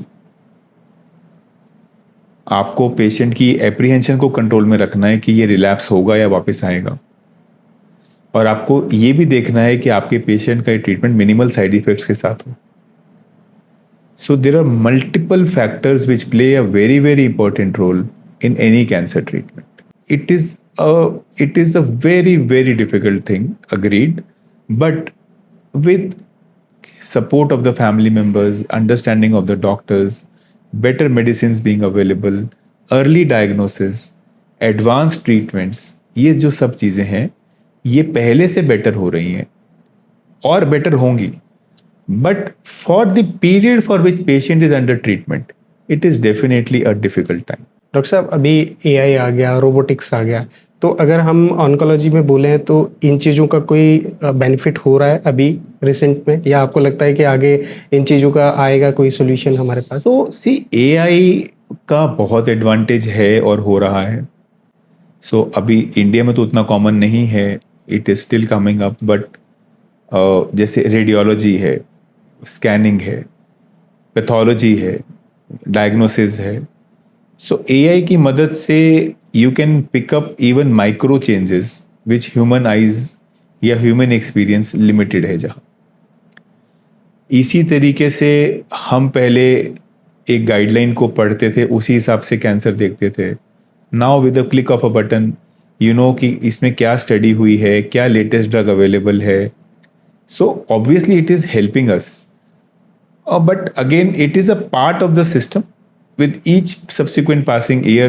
आपको पेशेंट की एप्रीहेंशन को कंट्रोल में रखना है कि ये रिलैप्स होगा या वापस आएगा। और आपको ये भी देखना है कि आपके पेशेंट का ये ट्रीटमेंट मिनिमल साइड इफेक्ट्स के साथ हो। So there are multiple factors which play a very very important role in any cancer treatment. It is a very very difficult thing, agreed, but with support of the family members, understanding of the doctors, better medicines being available, early diagnosis, advanced treatments, ये जो सब चीज़ें हैं ये पहले से better हो रही हैं और बेटर होंगी। But for the period for which patient is under treatment, it is definitely a difficult time. Doctor साहब, अभी एआई आ गया, रोबोटिक्स आ गया, तो अगर हम ऑन्कोलॉजी में बोलें तो इन चीज़ों का कोई बेनिफिट हो रहा है अभी रिसेंट में, या आपको लगता है कि आगे इन चीज़ों का आएगा कोई सोल्यूशन हमारे पास? तो सी, एआई का बहुत एडवांटेज है और हो रहा है। सो अभी इंडिया में तो उतना कॉमन नहीं है, it is still coming up, but जैसे रेडियोलॉजी है, स्कैनिंग है, पैथोलॉजी है, डायग्नोसिस है। सो एआई की मदद से you can pick up even micro changes which human eyes या ह्यूमन एक्सपीरियंस लिमिटेड है जहाँ। इसी तरीके से हम पहले एक गाइडलाइन को पढ़ते थे, उसी हिसाब से कैंसर देखते थे। Now with the click of a button you know कि इसमें क्या स्टडी हुई है, क्या लेटेस्ट ड्रग अवेलेबल है। So obviously it is helping us, but again it is a part of the system. With each subsequent passing year,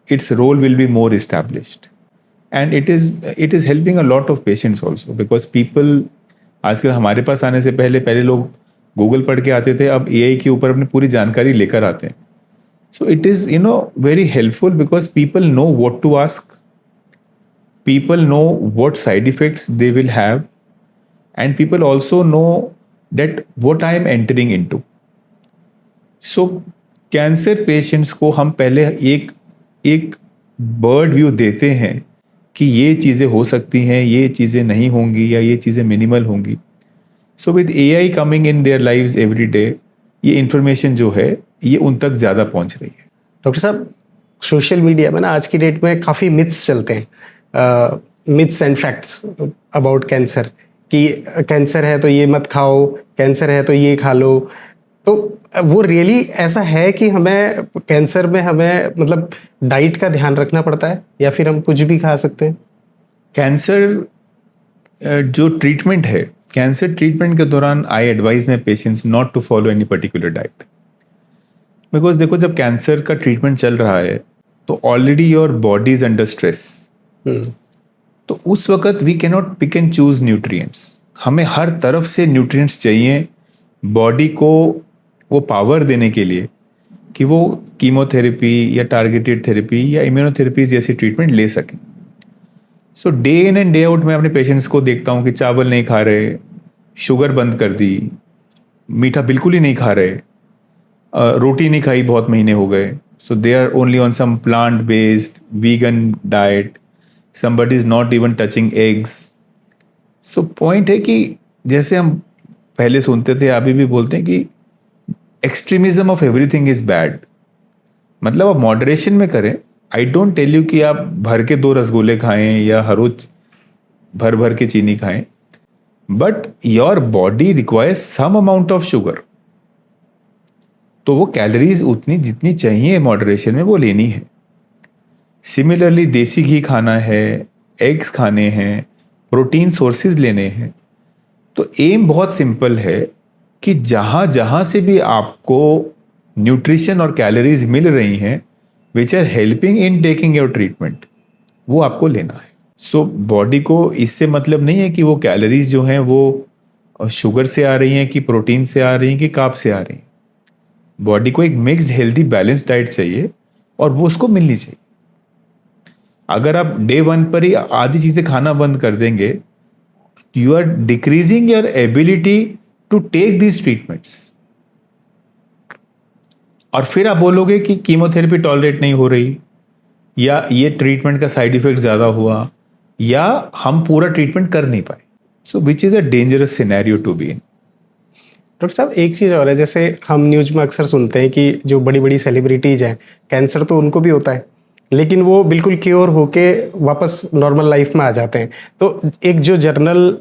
its role will be more established, and it is helping a lot of patients also, because people आजकल हमारे पास आने से पहले लोग Google पढ़ के आते थे, अब एआई के ऊपर अपनी पूरी जानकारी लेकर आते हैं। So it is very helpful because people know what to ask, people know what side effects they will have, and people also know that what I am entering into. So cancer patients को हम पहले एक bird view देते हैं कि ये चीज़ें हो सकती हैं, ये चीज़ें नहीं होंगी, या ये चीज़ें मिनिमल होंगी। So with AI coming in their lives every day, ये इंफॉर्मेशन जो है ये उन तक ज़्यादा पहुंच रही है। डॉक्टर साहब, सोशल मीडिया में ना आज की डेट में काफ़ी मिथ्स चलते हैं, myths and facts about cancer, कि कैंसर है तो ये मत खाओ, कैंसर है तो ये खा लो। तो वो रियली ऐसा है कि हमें कैंसर में हमें मतलब डाइट का ध्यान रखना पड़ता है, या फिर हम कुछ भी खा सकते हैं? कैंसर जो ट्रीटमेंट है, कैंसर ट्रीटमेंट के दौरान I advise my patients not to follow any particular diet, because देखो जब कैंसर का ट्रीटमेंट चल रहा है तो already your body is under stress. तो उस वक्त we can not pick and choose nutrients. हमें हर तरफ से न्यूट्रिएंट्स चाहिए बॉडी को वो पावर देने के लिए कि वो कीमोथेरेपी या टारगेटेड थेरेपी या इम्यूनोथेरेपी जैसी ट्रीटमेंट ले सकें। So day in and day out मैं अपने पेशेंट्स को देखता हूँ कि चावल नहीं खा रहे, शुगर बंद कर दी, मीठा बिल्कुल ही नहीं खा रहे, रोटी नहीं खाई बहुत महीने हो गए। So they are only on some plant based vegan diet, somebody is not even touching eggs. So point है कि जैसे हम पहले सुनते थे, अभी भी बोलते हैं कि extremism of everything is bad. मतलब आप मॉडरेशन में करें। आई डोंट टेल यू कि आप भर के 2 रसगुल्ले खाएं या हर रोज भर के चीनी खाएं, but your body requires some amount of sugar. तो वो कैलोरीज उतनी जितनी चाहिए मॉडरेशन में वो लेनी है। सिमिलरली देसी घी खाना है, एग्स खाने हैं, प्रोटीन सोर्सेज लेने हैं। तो एम बहुत सिंपल है कि जहां जहां से भी आपको न्यूट्रिशन और कैलोरीज मिल रही हैं which are helping in taking your treatment, वो आपको लेना है। सो बॉडी को इससे मतलब नहीं है कि वो कैलोरीज जो हैं वो शुगर से आ रही हैं कि प्रोटीन से आ रही हैं कि कार्ब से आ रही हैं। बॉडी को एक मिक्स्ड हेल्दी बैलेंस डाइट चाहिए और वो उसको मिलनी चाहिए। अगर आप डे 1 पर ही आधी चीजें खाना बंद कर देंगे, you are decreasing your ability to take these treatments. और फिर आप बोलोगे कि कीमोथेरेपी टॉलरेट नहीं हो रही, या ये ट्रीटमेंट का साइड इफेक्ट ज्यादा हुआ, या हम पूरा ट्रीटमेंट कर नहीं पाए। So which is a dangerous scenario to be in. Doctor साहब एक चीज़ और है, जैसे हम न्यूज़ में अक्सर सुनते हैं कि जो बड़ी बड़ी सेलिब्रिटीज़ हैं, कैंसर तो उनको भी होता है, लेकिन वो बिल्कुल क्योर होके वापस नॉर्मल लाइफ में आ जाते हैं। तो एक जो जनरल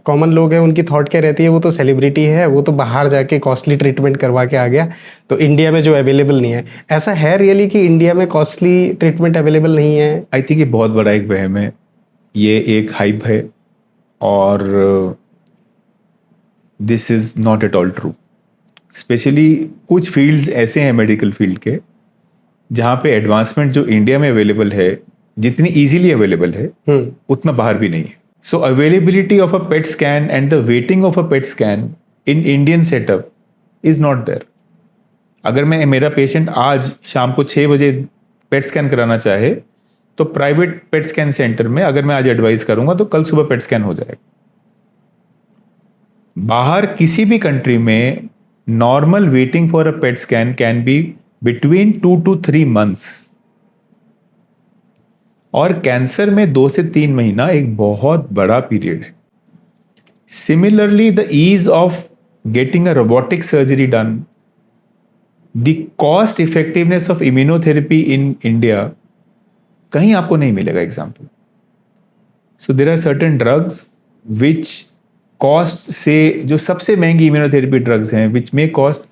कॉमन लोग हैं, उनकी थॉट क्या रहती है, वो तो सेलिब्रिटी है, वो तो बाहर जाके कॉस्टली ट्रीटमेंट करवा के आ गया, तो इंडिया में जो अवेलेबल नहीं है। ऐसा है रियली कि इंडिया में कॉस्टली ट्रीटमेंट अवेलेबल नहीं है? आई थिंक ये बहुत बड़ा एक वहम है, ये एक हाइप है, और this is not at all true. Specially कुछ फील्ड्स ऐसे हैं मेडिकल फील्ड के जहाँ पे एडवांसमेंट जो इंडिया में अवेलेबल है, जितनी इजीली अवेलेबल है, उतना बाहर भी नहीं है। So availability of a PET scan and the waiting of a PET scan in Indian setup is not there. अगर मेरा पेशेंट आज शाम को 6 बजे पेट स्कैन कराना चाहे, तो प्राइवेट पेट स्कैन सेंटर में अगर मैं आज एडवाइस करूंगा तो कल सुबह पेट स्कैन हो जाएगा। बाहर किसी भी कंट्री में normal waiting for a PET scan can be between 2 to 3 months, और कैंसर में 2 से 3 महीना एक बहुत बड़ा पीरियड है। Similarly the ease of getting a robotic surgery done, the cost effectiveness of immunotherapy in India कहीं आपको नहीं मिलेगा example. So there are certain drugs which cost say, जो सबसे महंगी इम्यूनोथेरेपी ड्रग्स हैं, which may cost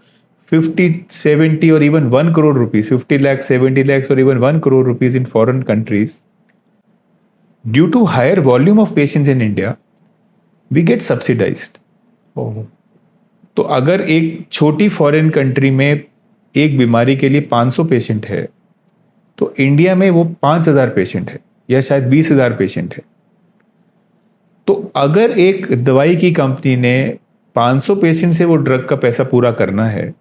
50, 70 or even 1 crore rupees, 50 lakhs, 70 lakhs or even 1 crore rupees in foreign countries. Due to higher volume of patients in India, we get subsidized. तो अगर एक छोटी foreign country में एक बीमारी के लिए 500 पेशेंट है, तो इंडिया में वो 5000 पेशेंट है या शायद 20,000 पेशेंट है। तो अगर एक दवाई की कंपनी ने 500 पेशेंट से वो ड्रग का पैसा पूरा करना है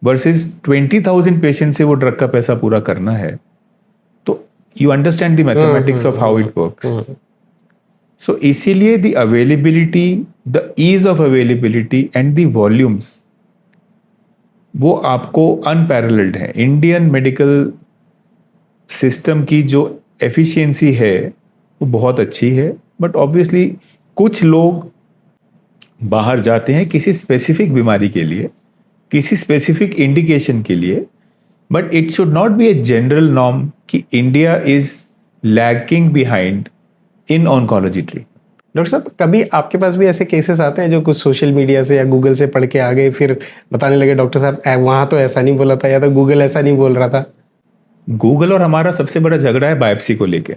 वर्सेस 20,000 पेशेंट से वो ड्रग का पैसा पूरा करना है, तो you understand the mathematics of how it works. So इसीलिए the availability, the ease of availability and the volumes, वो आपको अनपैरेलल्ड है। इंडियन मेडिकल सिस्टम की जो एफिशिएंसी है वो बहुत अच्छी है, बट ऑब्वियसली कुछ लोग बाहर जाते हैं किसी स्पेसिफिक बीमारी के लिए, किसी स्पेसिफिक इंडिकेशन के लिए, but it should not be a general norm कि India is lagging behind in oncology treatment. Doctor साहब, कभी आपके पास भी ऐसे केसेस आते हैं जो कुछ सोशल मीडिया से या गूगल से पढ़ के आ गए, फिर बताने लगे डॉक्टर साहब वहाँ तो ऐसा नहीं बोला था, या तो गूगल ऐसा नहीं बोल रहा था? गूगल और हमारा सबसे बड़ा झगड़ा है बायोप्सी को लेके,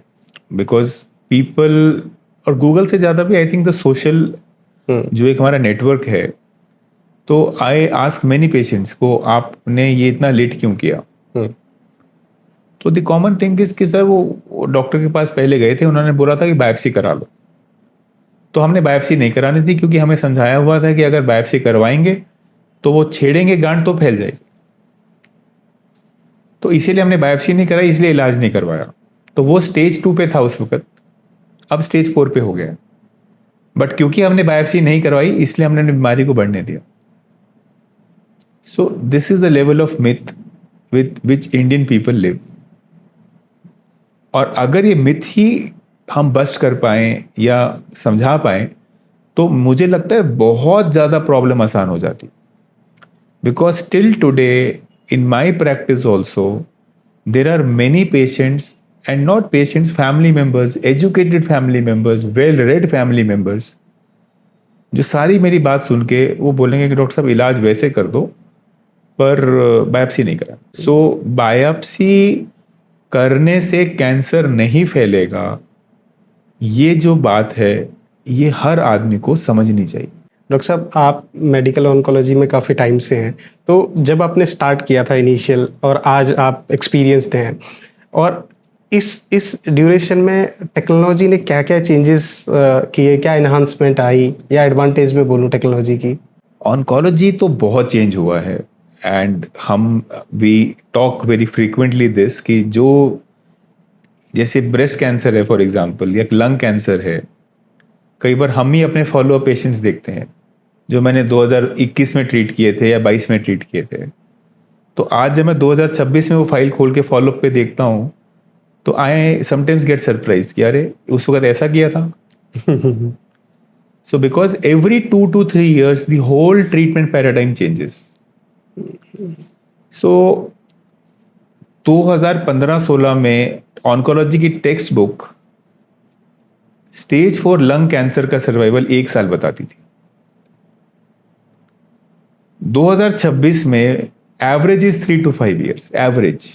बिकॉज पीपल, और गूगल से ज़्यादा भी आई थिंक द सोशल जो एक हमारा नेटवर्क है, तो आई आस्क मेनी पेशेंट्स को, आपने ये इतना लेट क्यों किया? तो द कॉमन थिंग इज कि सर वो डॉक्टर के पास पहले गए थे, उन्होंने बोला था कि बायोप्सी करा लो, तो हमने बायोप्सी नहीं करानी थी, क्योंकि हमें समझाया हुआ था कि अगर बायोप्सी करवाएंगे तो वो छेड़ेंगे गांठ तो फैल जाएगी, तो इसीलिए हमने बायोप्सी नहीं कराई, इसलिए इलाज नहीं करवाया। तो वो स्टेज 2 पे था उस वक्त, अब स्टेज 4 पे हो गया, बट क्योंकि हमने बायोप्सी नहीं करवाई इसलिए हमने बीमारी को बढ़ने दिया। सो this is the level of myth with which Indian people live, और अगर ये मिथ ही हम बस्ट कर पाएं या समझा पाएं, तो मुझे लगता है बहुत ज़्यादा प्रॉब्लम आसान हो जाती। Because still today in my practice also there are many patients, and not patients, family members, educated family members, well read family members, जो सारी मेरी बात सुन के वो बोलेंगे कि डॉक्टर साहब इलाज वैसे कर दो पर बायोप्सी नहीं करा। सो बायोप्सी करने से कैंसर नहीं फैलेगा, ये जो बात है ये हर आदमी को समझनी चाहिए। डॉक्टर साहब, आप मेडिकल ऑन्कोलॉजी में काफ़ी टाइम से हैं, तो जब आपने स्टार्ट किया था इनिशियल और आज आप एक्सपीरियंस्ड हैं, और इस ड्यूरेशन में टेक्नोलॉजी ने क्या क्या चेंजेस किए, क्या इन्हांसमेंट आई, या एडवांटेज में बोलूँ टेक्नोलॉजी की? ऑन्कोलॉजी तो बहुत चेंज हुआ है, and we talk very frequently this कि जो जैसे ब्रेस्ट कैंसर है फॉर एग्जांपल, या लंग कैंसर है, कई बार हम ही अपने फॉलोअप पेशेंट्स देखते हैं जो मैंने 2021 में ट्रीट किए थे या 22 में ट्रीट किए थे, तो आज जब मैं 2026 में वो फाइल खोल के फॉलोअप पे देखता हूँ तो आई समटाइम्स गेट सरप्राइज कि अरे उस वक्त ऐसा किया था। So because every 2 to 3 years the whole treatment paradigm changes. So 2015-16 में ऑन्कोलॉजी की text book stage 4 lung cancer का सर्वाइवल 1 साल बताती थी. 2026 में average is 3 to 5 years average.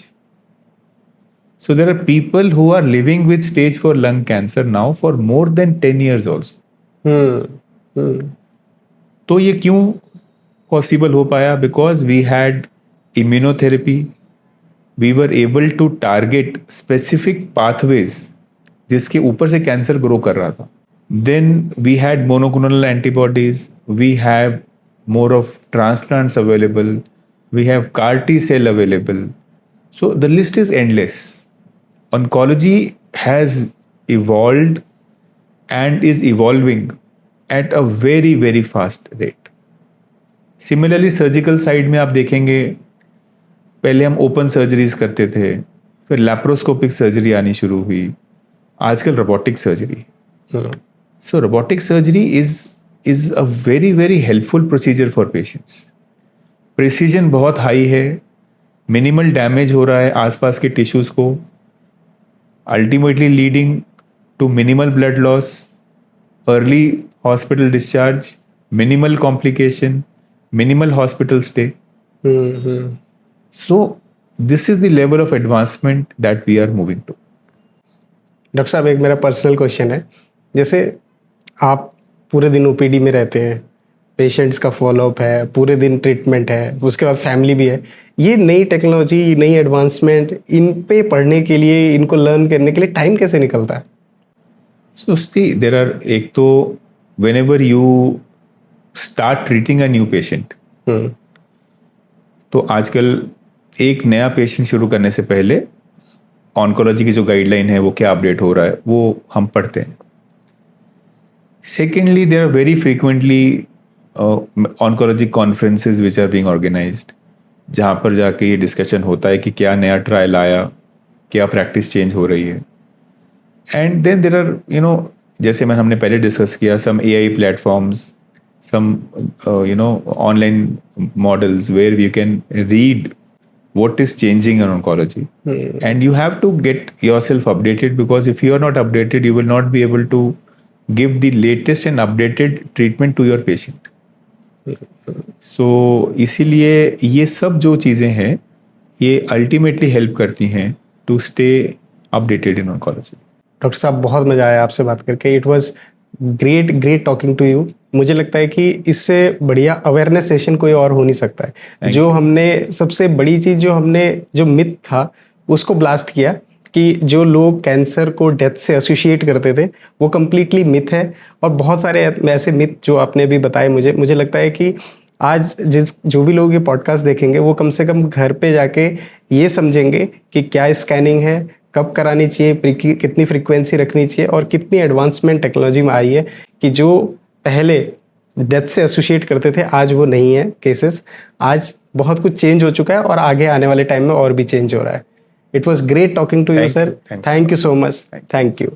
So there are people who are living with stage 4 lung cancer now for more than 10 years also. तो ये क्यों पॉसिबल हो पाया? Because we had immunotherapy, we were able to target specific pathways जिसके ऊपर से cancer grow कर रहा था. Then we had monoclonal antibodies, we have more of transplants available, we have CAR T cell available. So the list is endless. Oncology has evolved and is evolving at a very very fast rate. Similarly surgical side में आप देखेंगे, पहले हम open surgeries करते थे, फिर laparoscopic surgery आनी शुरू हुई, आजकल robotic surgery. So robotic surgery is a very very helpful procedure for patients. Precision बहुत हाई है, मिनिमल डैमेज हो रहा है आसपास के टिश्यूज को, ultimately leading to minimal blood loss, early hospital discharge, minimal complication, minimal hospital stay. So this is the level of advancement that we are moving to. Doctor साहब, एक मेरा पर्सनल क्वेश्चन है. जैसे आप पूरे दिन ओपीडी में रहते हैं, पेशेंट्स का फॉलोअप है, पूरे दिन ट्रीटमेंट है, उसके बाद फैमिली भी है, ये नई टेक्नोलॉजी, नई एडवांसमेंट, इन पे पढ़ने के लिए, इनको लर्न करने के लिए टाइम कैसे निकलता है? So see, there are, एक तो whenever you start treating a new patient, तो आजकल एक नया पेशेंट शुरू करने से पहले ऑन्कोलॉजी की जो गाइडलाइन है वो क्या अपडेट हो रहा है वो हम पढ़ते हैं. Secondly, there are very frequently oncology conferences which are being organised, जहाँ पर जाके ये डिस्कशन होता है कि क्या नया ट्रायल आया, क्या प्रैक्टिस चेंज हो रही है. एंड देन देर आर जैसे हमने पहले डिस्कस किया, some AI platforms, some online models where you can read what is changing in oncology. And you have to get yourself updated, because if you are not updated, you will not be able to give the latest and updated treatment to your patient. So इसीलिए ये सब जो चीज़ें हैं ये ultimately help करती हैं to stay updated in oncology. Doctor साहब, बहुत मज़ा आया आपसे बात करके. It was great talking to you. मुझे लगता है कि इससे बढ़िया अवेयरनेस सेशन कोई और हो नहीं सकता है. जो हमने सबसे बड़ी चीज़, जो मिथ था उसको ब्लास्ट किया कि जो लोग कैंसर को डेथ से एसोसिएट करते थे वो कम्प्लीटली मिथ है. और बहुत सारे ऐसे मिथ जो आपने भी बताए मुझे लगता है कि आज जो भी लोग ये पॉडकास्ट देखेंगे वो कम से कम घर पे जाके ये समझेंगे कि क्या स्कैनिंग है, कब करानी चाहिए, कितनी फ्रीक्वेंसी रखनी चाहिए, और कितनी एडवांसमेंट टेक्नोलॉजी में आई है कि जो पहले डेथ से एसोसिएट करते थे आज वो नहीं है केसेस. आज बहुत कुछ चेंज हो चुका है और आगे आने वाले टाइम में और भी चेंज हो रहा है. It was great talking to you sir. Thank you so much. Thank you.